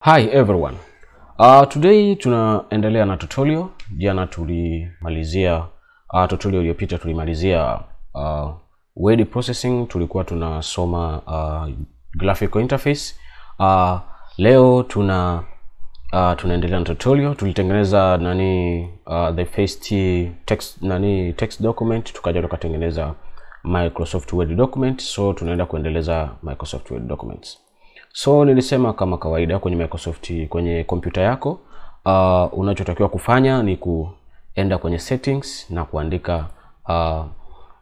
Hi everyone. Today tunaendelea na tutorial. Jana tulimalizia tutorial iliyopita tulimalizia word processing, tulikuwa tunasoma graphical interface. Leo tunaendelea na tutorial. Tulitengeneza the first text document, tukaja tukatengeneza Microsoft Word document. So tunaenda kuendeleza Microsoft Word documents. So nilisema kama kawaida kwenye Microsoft, kwenye kompyuta yako, unachotakiwa kufanya ni kuenda kwenye settings na kuandika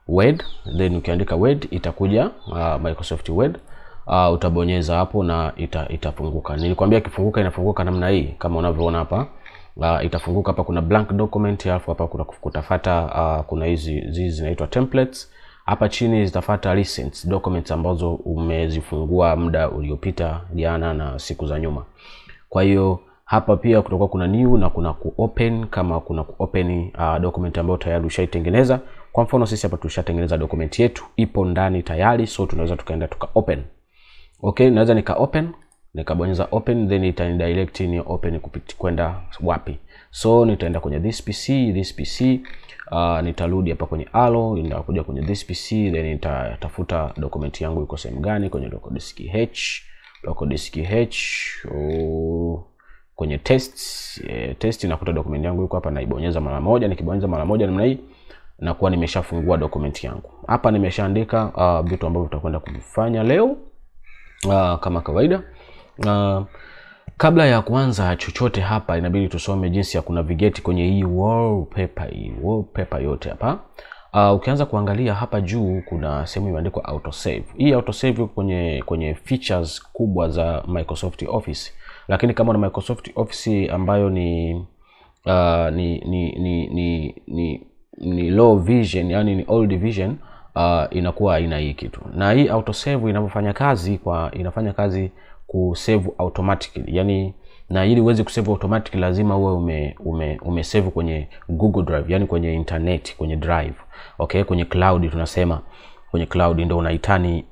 Word. Then ukiandika Word itakuja Microsoft Word. Utabonyeza hapo na itafunguka. Nilikwambia kifunguka inafunguka namna hii kama unavyoona hapa. Itafunguka hapa, kuna blank document, alafu hapa kuna kutafuta kuna hizi zinaitwa templates. Hapa chini zitafuata recent documents ambazo umezifungua muda uliopita, jana na siku za nyuma. Kwa hiyo hapa pia kutakuwa kuna new na kuna open, kama kuna open document ambayo tayari ushaitengeneza. Kwa mfano sisi hapa tulishatengeneza document yetu, ipo ndani tayari, so tunaweza tukaenda tuka open. Okay, naweza nika open, nikabonyeza open, then itanidirect ni open kwenda wapi. So nitaenda kwenye this PC, nitarudi hapa kwenye arrow, nitakuja kwenye this PC, then nitatafuta document yangu iko sehemu gani, kwenye local disk H, kwenye test nakuta document yangu iko hapa, naibonyeza mara moja. Nikibonyeza mara moja namna hii nakuwa nimeshafungua document yangu. Hapa nimeshaandika vitu ambavyo tutakwenda kufanya leo kama kawaida. Kabla ya kuanza chochote hapa inabidi tusome jinsi ya kunavigate kwenye hii wallpaper yote hapa. Ukianza kuangalia hapa juu kuna sehemu imeandikwa autosave. Hii autosave kwenye features kubwa za Microsoft Office. Lakini kama na Microsoft Office ambayo ni low vision, yani ni old vision, inakuwa haina hii kitu. Na hii autosave inafanya kazi kusave automatically. Yani na ili uweze kusave automatically lazima uwe umesave kwenye Google Drive, yani kwenye internet, kwenye drive. Okay, kwenye cloud tunasema. Kwenye cloud ndio unaitani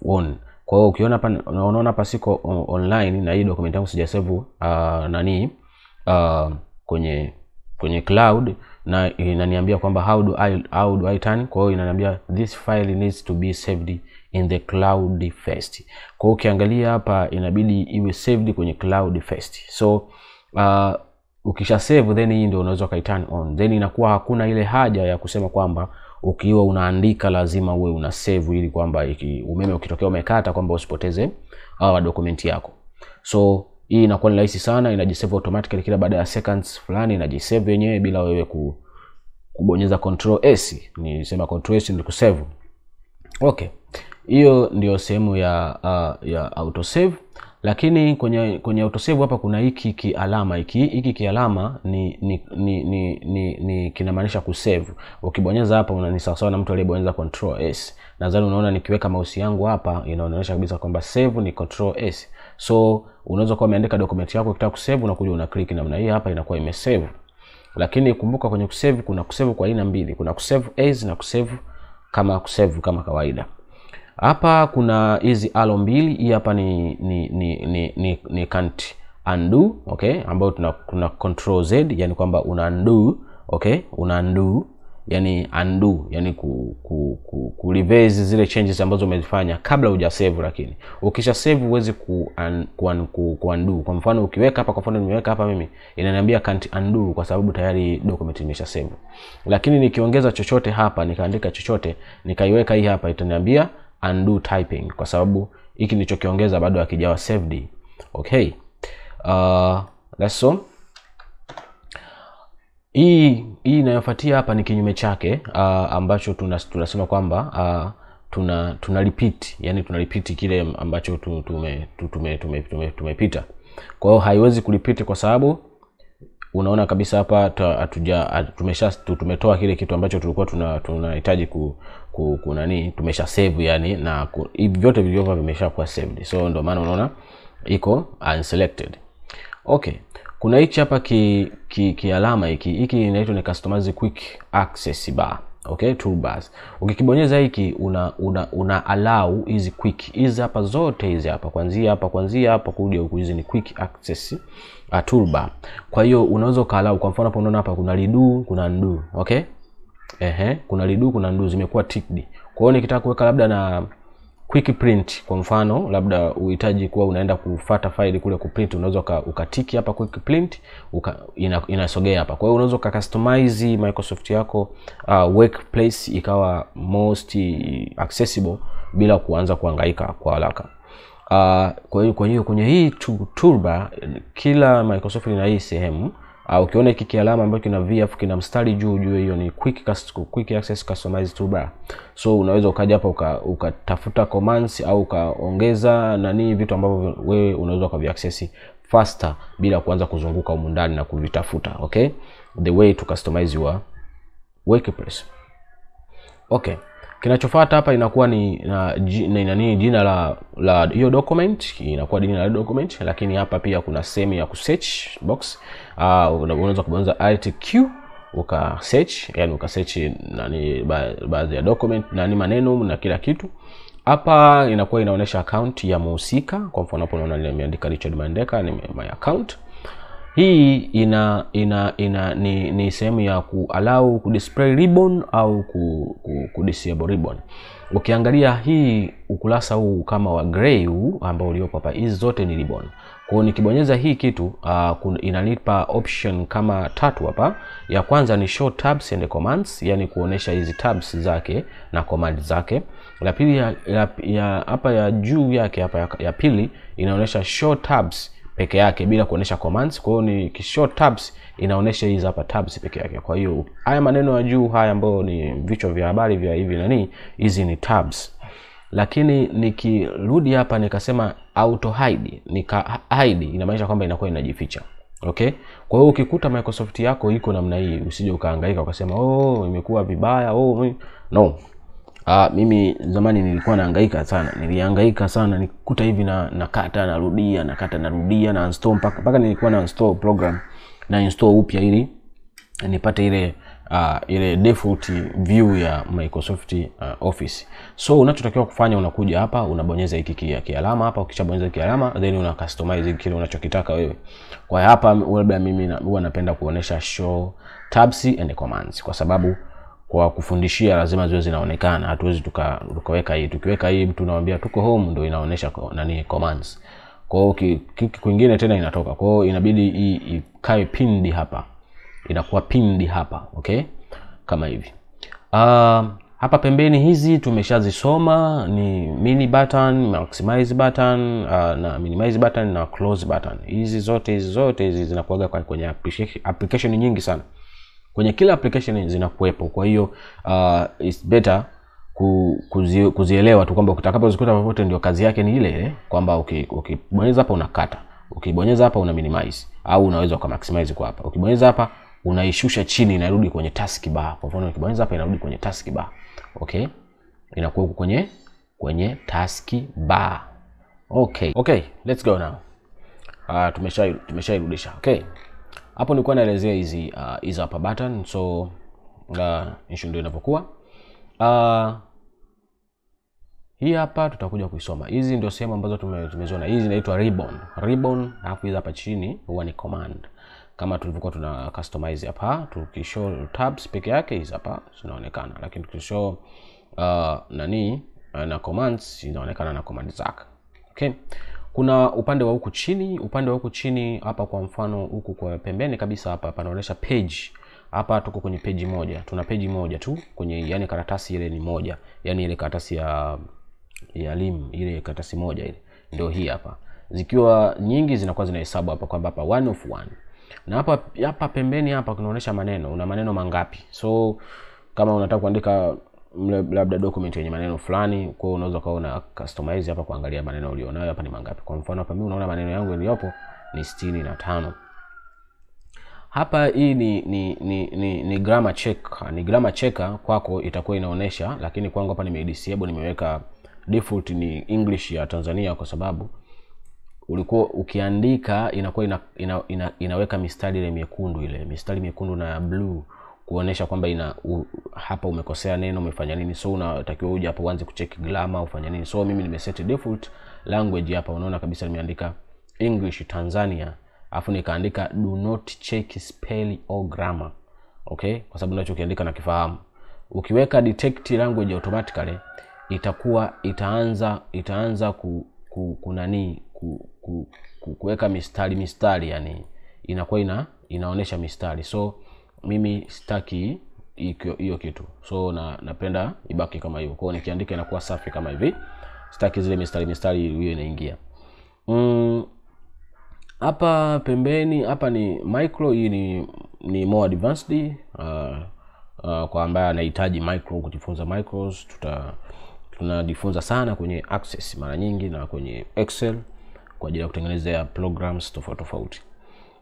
on. Kwa hiyo ukiona hapa, unaona hapa siko online na hii document yangu sijasave kwenye cloud, na inaniambia kwamba how do I turn. Kwa hiyo inaniambia this file needs to be saved in the cloud first. Kwa hiyo ukiangalia hapa inabidi iwe saved kwenye cloud first. So ukisha save then hii ndio unaweza turn on. Then inakuwa hakuna ile haja ya kusema kwamba ukiwa unaandika lazima uwe una save, ili kwamba umeme ukitokea umekata kwamba usipoteze document yako. So hii inakuwa ni rahisi sana, inajisave automatically kila baada ya seconds fulani, inajisave yenyewe bila wewe kubonyeza control S. Nisema control S ni kusave. Okay. Hiyo ndio sehemu ya autosave. Lakini kwenye autosave hapa kuna hiki kialama. Hiki kialama ni kinamaanisha kusave. Ukibonyeza hapa ni sawa sawa na mtu aliyebonyeza control S. Nadhani unaona nikiweka mouse yangu hapa inaonyesha kabisa kwamba save ni control S. So unaweza kuwa umeandika document yako ukitaka kusave, unakuja una click namna hii hapa, inakuwa imesave. Lakini kumbuka kwenye kusave kuna kusave kwa aina mbili. Kuna kusave as na kusave kama kawaida. Hapa kuna hizi arrow mbili. Hii hapa ni can't undo, okay, ambayo tuna control Z, yani kwamba una undo, okay, una undo, yani undo, yani ku reverse zile changes ambazo umezifanya kabla huja save. Lakini ukisha save uweze ku undo. Kwa mfano ukiweka hapa, kwa mfano nimeweka hapa mimi, inaniambia can't undo kwa sababu tayari document imesha save. Lakini nikiongeza chochote hapa, nikaandika chochote, nikaiweka hii hapa, itaniambia undo typing kwa sababu hiki nilichokiongeza bado hakijawa saved. Okay. That's all. Hii inayofuatia hapa ni kinyume chake, ambacho tunasema kwamba tuna repeat, yani tuna repeat kile ambacho tumepita. Kwa hiyo haiwezi kurepeat kwa sababu unaona kabisa hapa tumetoa kile kitu ambacho tulikuwa tunahitaji tumesha save, yani na hivi vyote vilivyo vimeshakuwa saved. So ndio maana unaona iko unselected. Okay. Kuna hichi hapa kialama hiki inaitwa ni customize quick access bar. Okay, toolbars. Ukikibonyeza hiki una allow hizi quick. Hizi hapa zote hizi hapa kuanzia hapa kuja huku, hizi ni quick access toolbar. Kwa hiyo unaweza allow, kwa mfano hapo unaona hapa kuna redo, kuna undo. Okay? Kuna redo, kuna undo zimekuwa ticked. Kwa hiyo nikitaka kuweka labda na quick print, kwa mfano labda uhitaji kuwa unaenda kufuata file kule kuprint, unaweza ukatiki hapa quick print, inasogea hapa. Kwa hiyo unaweza customize Microsoft yako workplace ikawa most accessible bila kuanza kuhangaika kwa haraka. Kwa hiyo kwenye hii toolbar, kila Microsoft ina hii sehemu. Ukiona hiki kialama ambacho kina VF kina mstari juu, hiyo ni quick access customized toolbar. So unaweza ukaja hapa ukatafuta commands au ukaongeza vitu ambavyo wewe unaweza kuviaccess faster bila kuanza kuzunguka humu ndani na kuvitafuta. Okay, the way to customize your workplace. Okay, kinachofuata hapa inakuwa ni jina la hiyo document, inakuwa jina la document, lakini hapa pia kuna sehemu ya kusearch box. Unaweza kubonyeza alt q ukasearch, yani ukasearch baadhi ya document maneno na kila kitu. Hapa inakuwa inaonyesha account ya mhusika. Kwa mfano hapo unaona nimeandika Richard Mandeka, ni my account. Hii ni sehemu ya allow ku display ribbon au ku disable ribbon. Ukiangalia hii ukurasa huu kama wa gray huu ambao uliopo hapa, hizi zote ni ribbon. Kwa hiyo nikibonyeza hii kitu inanipa option kama 3 hapa. Ya kwanza ni show tabs and commands, yani kuonesha hizi tabs zake na command zake. La pili hapa ya juu yake hapa ya pili inaonesha show tabs peke yake bila kuonesha commands. Kwa hiyo ni show tabs inaonesha hizi hapa tabs peke yake. Kwa hiyo haya maneno ya juu haya ambayo ni vichwa vya habari vya hivi hizi ni tabs. Lakini nikirudi hapa nikasema auto hide, hide inamaanisha kwamba inakuwa inajificha. Okay? Kwa hiyo ukikuta Microsoft yako iko namna hii, usije ukahangaika ukasema imekuwa vibaya, no. Mimi zamani nilikuwa nilihangaika sana, nikuta hivi nakata narudia na install mpaka nilikuwa na install program na install upya ili nipate ile default view ya Microsoft Office. So unachotakiwa kufanya, unakuja hapa unabonyeza hiki kialama hapa. Ukishabonyeza kialama then una customize kile unachokitaka wewe. Kwa hapa labda mimi huwa napenda kuonesha show tabs and commands, kwa sababu kwa kufundishia lazima ziwe zinaonekana. Hatuwezi tukaweka hii, tukiweka hii mtu naambia tuko home ndio inaonesha commands. Kwa hiyo kwingine tena inatoka. Kwa hiyo inabidi ikae pinned hapa. Inakuwa pinned hapa, okay? Kama hivi. Hapa pembeni hizi tumeshazisoma, ni mini button, maximize button, na minimize button na close button. Hizi zote zinakuwa kwenye application nyingi sana. Kwenye kila application zinakuwepo. Kwa hiyo it's better kuzielewa tu kwamba utakapozikuta popote ndio kazi yake ni ile, kwamba ukibonyeza hapa unakata, ukibonyeza hapa una minimize, au unaweza maximize kwa hapa. Ukibonyeza hapa unaishusha chini, inarudi kwenye taskbar. Kwa mfano ukibonyeza hapa inarudi kwenye taskbar. Okay? Inakuwa huko kwenye taskbar. Okay, let's go now. Tumeshairudisha. Okay. Hapo nilikuwa naelezea hizi hapa button. So issue ndio inapokuwa. Hii hapa tutakuja kuisoma. Hizi ndio sehemu ambazo tumeziona. Hizi inaitwa ribbon, alafu hizi hapa chini huwa ni command. Kama tulivyokuwa tuna customize hapa, tukishow tabs peke yake hizi hapa zinaonekana, lakini tukishow na commands inaonekana na command zake. Okay? Kuna upande wa huku chini hapa, kwa mfano huku kwa pembeni kabisa hapa panaonyesha page. Hapa tuko kwenye page moja. Tuna page moja tu kwenye, yani karatasi ile ni moja. Yani ile karatasi ya lim, ile karatasi moja ile ndio hii hapa. Zikiwa nyingi zinakuwa zinahesabu hapa kwamba hapa 1 of 1. Na hapa pembeni hapa kunaonyesha maneno. Una maneno mangapi? So kama unataka kuandika labda document yenye maneno fulani, kwa hiyo unaweza kaona customize hapa kuangalia maneno ulionayo hapa ni mangapi. Kwa mfano hapa mimi unaona maneno yangu yaliyopo ni 65. Hapa hii ni grammar check. Ni grammar checker, kwako itakuwa inaonesha, lakini kwangu hapa nimedisable, nimeweka default ni English ya Tanzania, kwa sababu ulikuwa ukiandika inakuwa inaweka mistari ile miekundu, ile mistari miekundu na blue. kuonesha kwamba hapa umekosea neno, umefanya nini. So unatakiwa uje hapa uanze kucheck grammar ufanya nini. So mimi nimeset default language hapa, unaona kabisa nimeandika English Tanzania, afu nikaandika do not check spell or grammar. Okay, kwa sababu unachokiandika na kifahamu. Ukiweka detect language automatically itaanza kuweka mistari, yani inakuwa inaonesha mistari. So mimi sitaki hiyo kitu. So napenda ibaki kama hiyo. Kwa hiyo nikiandika inakuwa safi kama hivi. Sitaki zile mistari hiyo inaingia. Hapa pembeni hapa ni micro, hii ni more advanced kwa ambaye anahitaji micro, kujifunza micros. Tunajifunza sana kwenye Access mara nyingi na kwenye Excel kwa ajili ya kutengenezea programs tofauti.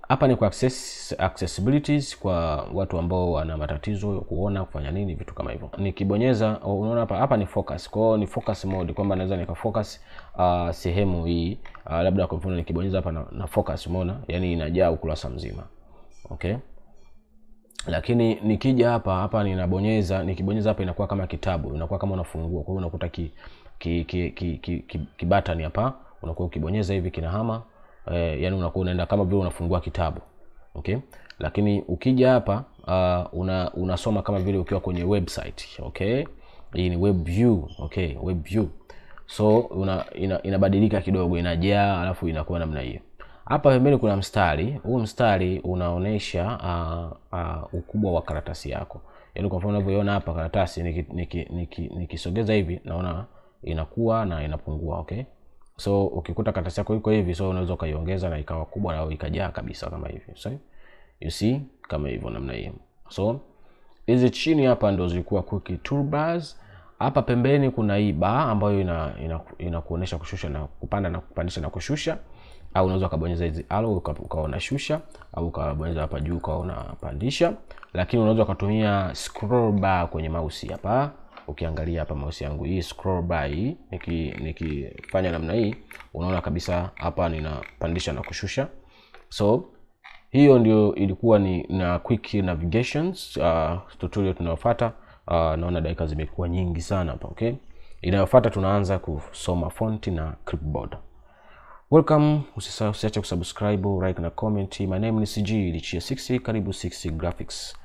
Hapa ni kwa accessibilities kwa watu ambao wana matatizo kuona, kufanya nini, vitu kama hivyo. Nikibonyeza unaona hapa ni focus. Kwa hiyo ni focus mode, kwamba naweza nikafocus sehemu hii. Labda kwa mfano nikibonyeza hapa na focus, umeona? Yani inajaa ukurasa mzima. Okay? Lakini nikija hapa nikibonyeza hapa inakuwa kama kitabu, inakuwa kama unafungua. Kwa hiyo unakuta button hapa, unakuwa ukibonyeza hivi kinahama. Yani unakuwa unaenda kama vile unafungua kitabu. Okay? Lakini ukija hapa unasoma kama vile ukiwa kwenye website. Okay? Hii ni web view. Okay, web view. So inabadilika kidogo, inajaa alafu inakuwa namna hiyo. Hapa pembeni kuna mstari. Huu mstari unaonesha ukubwa wa karatasi yako. Yaani kwa mfano unavyoiona hapa karatasi nikisogeza hivi naona inakuwa na inapungua. Okay? So ukikuta karatasi yako iko hivi, so unaweza ukaiongeza na ikawa kubwa au ikajaa kabisa kama hivi. So you see kama hivyo namna hiyo. So hizi chini hapa ndio zilikuwa quick toolbars. Hapa pembeni kuna hii bar ambayo inakuonesha kushusha na kupanda na kupandisha na kushusha, au unaweza kubonyeza hizi arrow ukaona shusha, au ukabonyeza hapa juu ukaona pandisha. Lakini unaweza kutumia scroll bar kwenye mouse hapa. Ukiangalia hapa mouse yangu hii scroll bar hii, nikifanya namna hii unaona kabisa hapa ninapandisha na kushusha. So hiyo ndio ilikuwa ni na quick navigations tutorial tunayofuata. Naona dakika zimekuwa nyingi sana hapa. Okay, inayofuata tunaanza kusoma font na clipboard. Welcome, usiache kusubscribe, like na comment. My name is CG Lichia 60, karibu 60 Graphics.